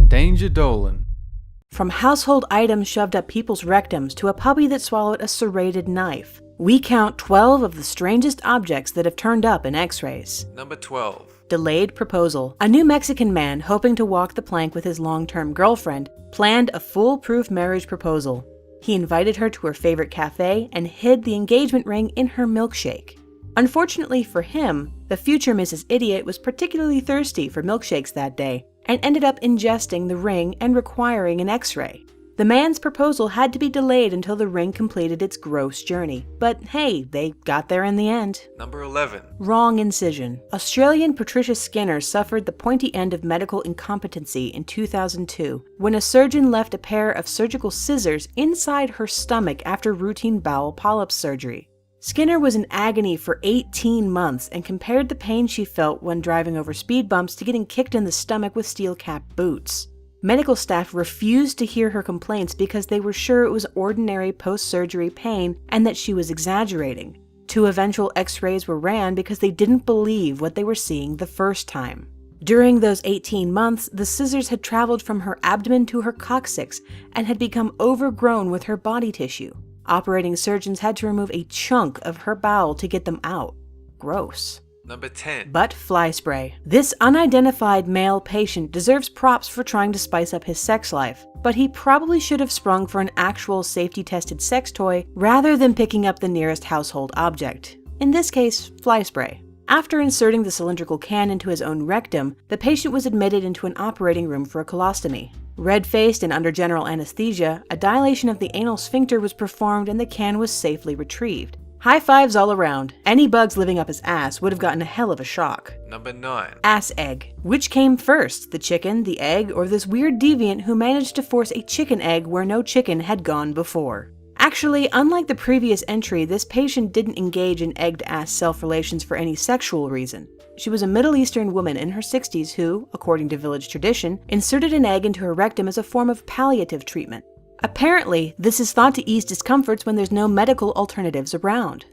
Danger Dolan. From household items shoved up people's rectums to a puppy that swallowed a serrated knife, we count 12 of the strangest objects that have turned up in X-rays. Number 12. Delayed proposal. A New Mexican man hoping to walk the plank with his long-term girlfriend planned a foolproof marriage proposal. He invited her to her favorite cafe and hid the engagement ring in her milkshake. Unfortunately for him, the future Mrs. Idiot was particularly thirsty for milkshakes that day and ended up ingesting the ring and requiring an X-ray. The man's proposal had to be delayed until the ring completed its gross journey, but hey, they got there in the end. Number 11. Wrong incision. Australian Patricia Skinner suffered the pointy end of medical incompetency in 2002 when a surgeon left a pair of surgical scissors inside her stomach after routine bowel polyp surgery. Skinner was in agony for 18 months and compared the pain she felt when driving over speed bumps to getting kicked in the stomach with steel-capped boots. Medical staff refused to hear her complaints because they were sure it was ordinary post-surgery pain and that she was exaggerating. 2 eventual X-rays were ran because they didn't believe what they were seeing the first time. During those 18 months, the scissors had traveled from her abdomen to her coccyx and had become overgrown with her body tissue. Operating surgeons had to remove a chunk of her bowel to get them out. Gross. Number 10. Butt fly spray. This unidentified male patient deserves props for trying to spice up his sex life, but he probably should have sprung for an actual safety-tested sex toy rather than picking up the nearest household object. In this case, fly spray. After inserting the cylindrical can into his own rectum, the patient was admitted into an operating room for a colostomy. Red-faced and under general anesthesia, a dilation of the anal sphincter was performed and the can was safely retrieved. High fives all around. Any bugs living up his ass would have gotten a hell of a shock. Number 9. Ass egg. Which came first, the chicken, the egg, or this weird deviant who managed to force a chicken egg where no chicken had gone before? Actually, unlike the previous entry, this patient didn't engage in egg-to-ass self-relations for any sexual reason. She was a Middle Eastern woman in her 60s who, according to village tradition, inserted an egg into her rectum as a form of palliative treatment. Apparently, this is thought to ease discomforts when there's no medical alternatives around.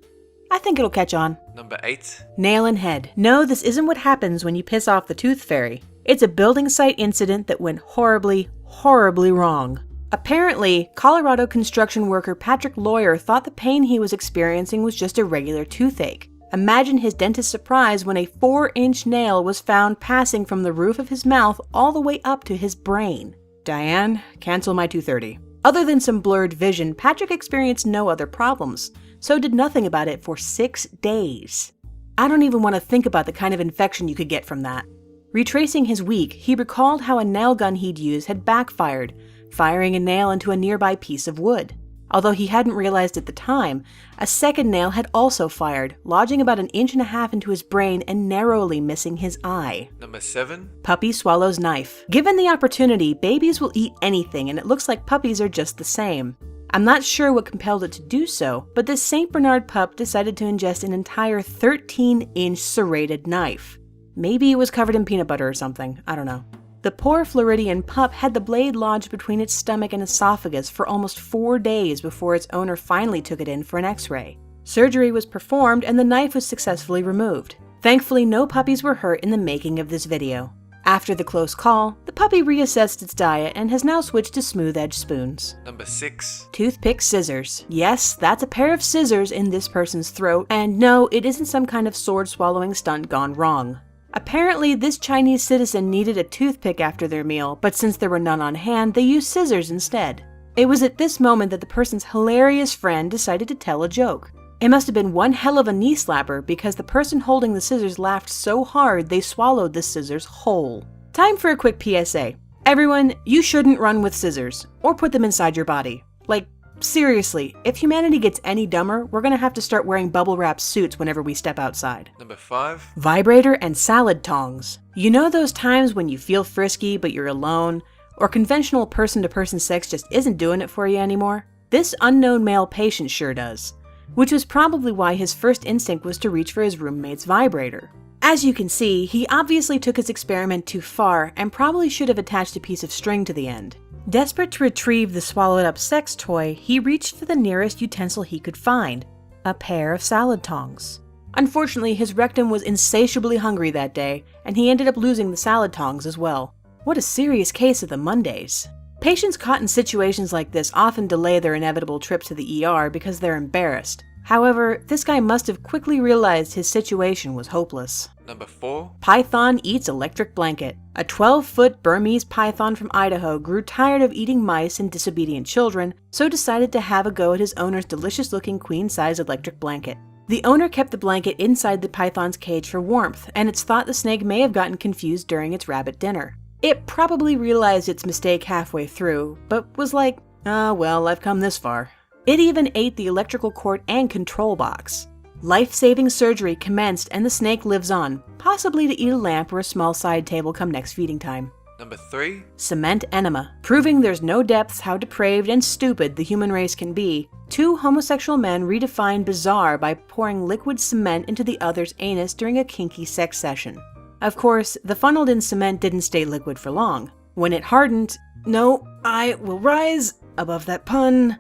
I think it'll catch on. Number 8. Nail in head. No, this isn't what happens when you piss off the tooth fairy. It's a building site incident that went horribly, horribly wrong. Apparently, Colorado construction worker Patrick Lawyer thought the pain he was experiencing was just a regular toothache. Imagine his dentist's surprise when a 4-inch nail was found passing from the roof of his mouth all the way up to his brain. Diane, cancel my 2:30. Other than some blurred vision, Patrick experienced no other problems, so did nothing about it for 6 days. I don't even want to think about the kind of infection you could get from that. Retracing his week, he recalled how a nail gun he'd used had backfired, firing a nail into a nearby piece of wood. Although he hadn't realized at the time, a second nail had also fired, lodging about 1.5 inches into his brain and narrowly missing his eye. Number 7. Puppy swallows knife. Given the opportunity, babies will eat anything, and it looks like puppies are just the same. I'm not sure what compelled it to do so, but this St. Bernard pup decided to ingest an entire 13-inch serrated knife. Maybe it was covered in peanut butter or something, I don't know. The poor Floridian pup had the blade lodged between its stomach and esophagus for almost 4 days before its owner finally took it in for an X-ray. Surgery was performed and the knife was successfully removed. Thankfully, no puppies were hurt in the making of this video. After the close call, the puppy reassessed its diet and has now switched to smooth-edged spoons. Number 6. Toothpick scissors. Yes, that's a pair of scissors in this person's throat, and no, it isn't some kind of sword-swallowing stunt gone wrong. Apparently, this Chinese citizen needed a toothpick after their meal, but since there were none on hand, they used scissors instead. It was at this moment that the person's hilarious friend decided to tell a joke. It must have been one hell of a knee slapper because the person holding the scissors laughed so hard they swallowed the scissors whole. Time for a quick PSA. Everyone, you shouldn't run with scissors, or put them inside your body. Like, seriously, if humanity gets any dumber, we're gonna have to start wearing bubble wrap suits whenever we step outside. Number 5. Vibrator and salad tongs. You know those times when you feel frisky but you're alone, or conventional person-to-person sex just isn't doing it for you anymore? This unknown male patient sure does, which was probably why his first instinct was to reach for his roommate's vibrator. As you can see, he obviously took his experiment too far and probably should have attached a piece of string to the end. Desperate to retrieve the swallowed-up sex toy, he reached for the nearest utensil he could find, a pair of salad tongs. Unfortunately, his rectum was insatiably hungry that day, and he ended up losing the salad tongs as well. What a serious case of the Mondays. Patients caught in situations like this often delay their inevitable trip to the ER because they're embarrassed. However, this guy must have quickly realized his situation was hopeless. Number 4. Python eats electric blanket. A 12-foot Burmese python from Idaho grew tired of eating mice and disobedient children, so decided to have a go at his owner's delicious-looking queen-size electric blanket. The owner kept the blanket inside the python's cage for warmth, and it's thought the snake may have gotten confused during its rabbit dinner. It probably realized its mistake halfway through, but was like, well, I've come this far. It even ate the electrical cord and control box. Life-saving surgery commenced and the snake lives on, possibly to eat a lamp or a small side table come next feeding time. Number 3. Cement enema. Proving there's no depths how depraved and stupid the human race can be, 2 homosexual men redefined bizarre by pouring liquid cement into the other's anus during a kinky sex session. Of course, the funneled-in cement didn't stay liquid for long. When it hardened, no, I will rise above that pun.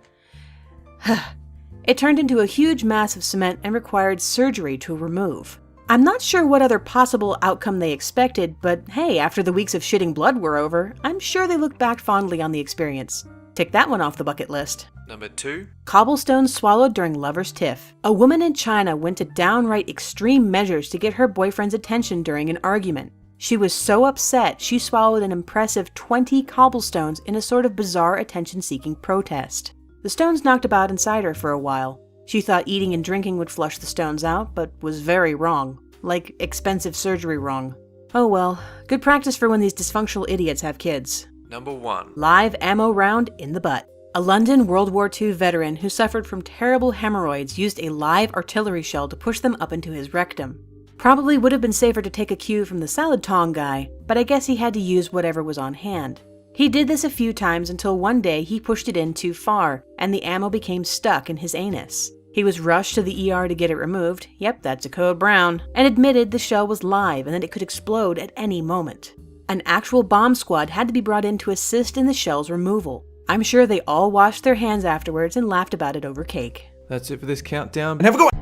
It turned into a huge mass of cement and required surgery to remove. I'm not sure what other possible outcome they expected, but hey, after the weeks of shitting blood were over, I'm sure they looked back fondly on the experience. Tick that one off the bucket list. Number 2. Cobblestones swallowed during lover's tiff. A woman in China went to downright extreme measures to get her boyfriend's attention during an argument. She was so upset she swallowed an impressive 20 cobblestones in a sort of bizarre attention-seeking protest. The stones knocked about inside her for a while. She thought eating and drinking would flush the stones out, but was very wrong. Like expensive surgery wrong. Oh well, good practice for when these dysfunctional idiots have kids. Number 1. Live ammo round in the butt. A London World War II veteran who suffered from terrible hemorrhoids used a live artillery shell to push them up into his rectum. Probably would have been safer to take a cue from the salad tong guy, but I guess he had to use whatever was on hand. He did this a few times until one day he pushed it in too far, and the ammo became stuck in his anus. He was rushed to the ER to get it removed, yep, that's a code brown, and admitted the shell was live and that it could explode at any moment. An actual bomb squad had to be brought in to assist in the shell's removal. I'm sure they all washed their hands afterwards and laughed about it over cake. That's it for this countdown. And have a good one!